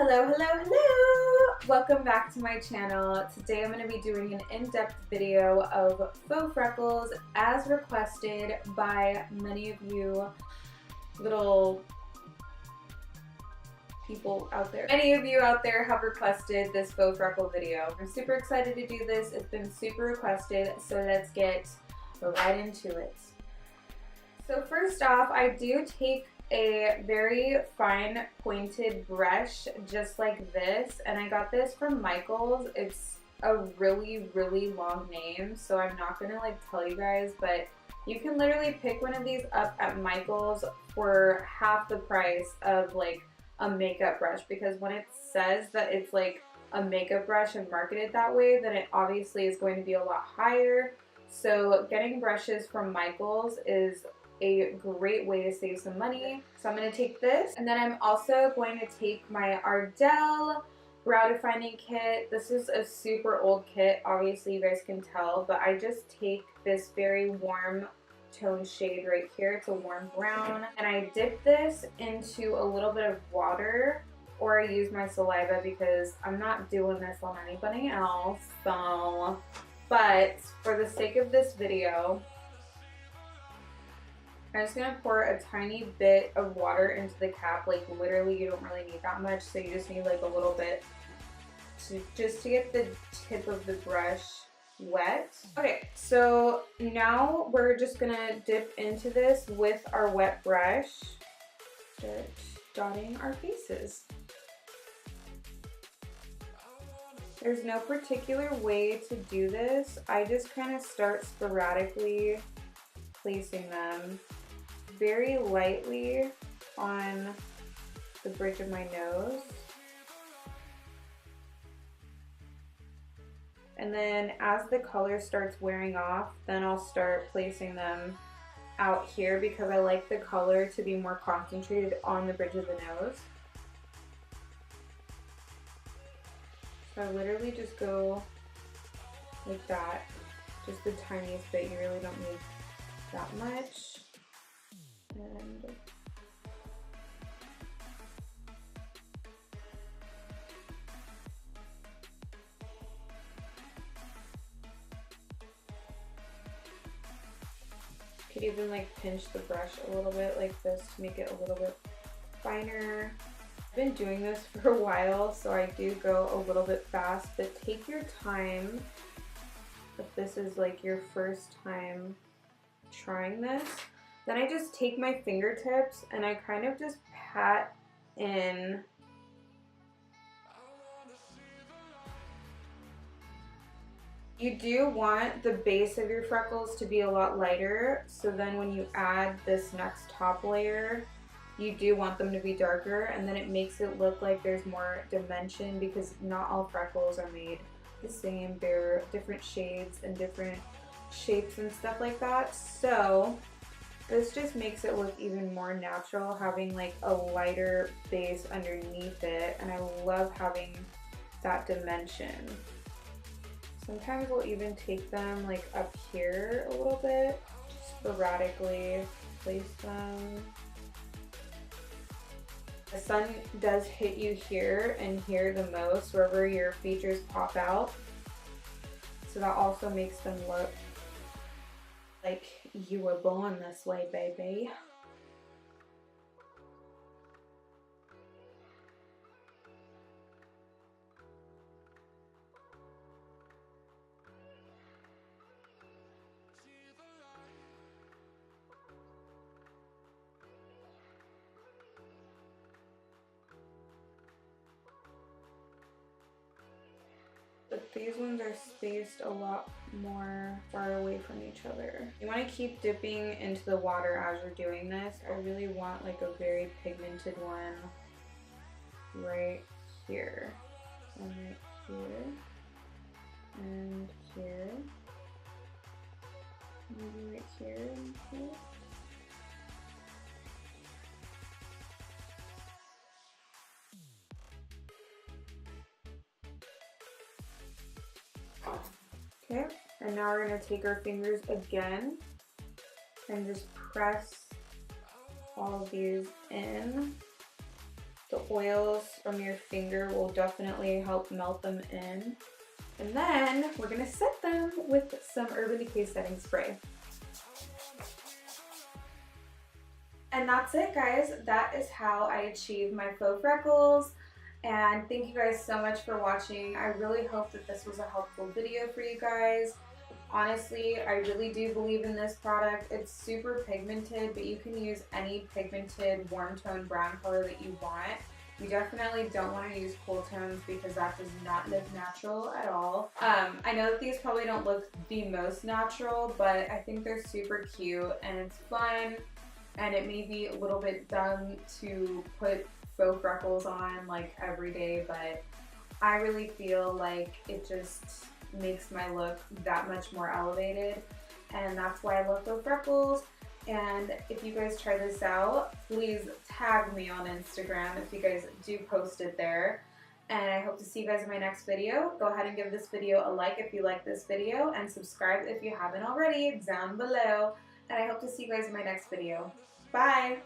Hello, hello, hello! Welcome back to my channel. Today I'm going to be doing an in-depth video of faux freckles as requested by many of you little people out there. Many of you out there have requested this faux freckle video. I'm super excited to do this. It's been super requested, so let's get right into it. So first off, I do take a very fine pointed brush just like this, and I got this from Michael's. It's a really long name, so I'm not gonna like tell you guys, but you can literally pick one of these up at Michael's for half the price of like a makeup brush, because when it says that it's like a makeup brush and marketed that way, then it obviously is going to be a lot higher. So getting brushes from Michael's is a great way to save some money. So I'm going to take this, and then I'm also going to take my Ardell Brow Defining Kit. This is a super old kit, obviously you guys can tell, but I just take this very warm tone shade right here. It's a warm brown, and I dip this into a little bit of water, or I use my saliva because I'm not doing this on anybody else. So, but for the sake of this video, I'm just going to pour a tiny bit of water into the cap. Like literally you don't really need that much, so you just need like a little bit just to get the tip of the brush wet. Okay, so now we're just going to dip into this with our wet brush, dotting our faces. There's no particular way to do this. I just kind of start sporadically placing them very lightly on the bridge of my nose. And then as the color starts wearing off, then I'll start placing them out here because I like the color to be more concentrated on the bridge of the nose. So I literally just go like that, just the tiniest bit. You really don't need that much. And could even like pinch the brush a little bit like this to make it a little bit finer. I've been doing this for a while, so I do go a little bit fast, but take your time if this is like your first time trying this. Then I just take my fingertips and I kind of just pat in You do want the base of your freckles to be a lot lighter, so then when you add this next top layer, you do want them to be darker, and then it makes it look like there's more dimension, because not all freckles are made the same. They're different shades and different shapes and stuff like that. So this just makes it look even more natural, having like a lighter base underneath it, and I love having that dimension. Sometimes we'll even take them like up here a little bit, sporadically place them. The sun does hit you here and here the most, wherever your features pop out. So that also makes them look like you were born this way, baby. But these ones are spaced a lot more far away from each other. You want to keep dipping into the water as you're doing this. I really want like a very pigmented one right here, and right here, and here, maybe right here and here. Okay, and now we're going to take our fingers again and just press all of these in The oils from your finger will definitely help melt them in. And then we're gonna set them with some Urban Decay setting spray. And that's it, guys. That is how I achieved my faux freckles. And thank you guys so much for watching. I really hope that this was a helpful video for you guys. Honestly, I really do believe in this product. It's super pigmented, but you can use any pigmented warm tone brown color that you want. You definitely don't want to use cool tones because that does not look natural at all. I know that these probably don't look the most natural, but I think they're super cute and it's fun, and it may be a little bit dumb to put faux freckles on like every day, but I really feel like it just makes my look that much more elevated, and that's why I love faux freckles. And if you guys try this out, please tag me on Instagram if you guys do post it there. And I hope to see you guys in my next video. Go ahead and give this video a like if you like this video, and subscribe if you haven't already down below. And I hope to see you guys in my next video. Bye!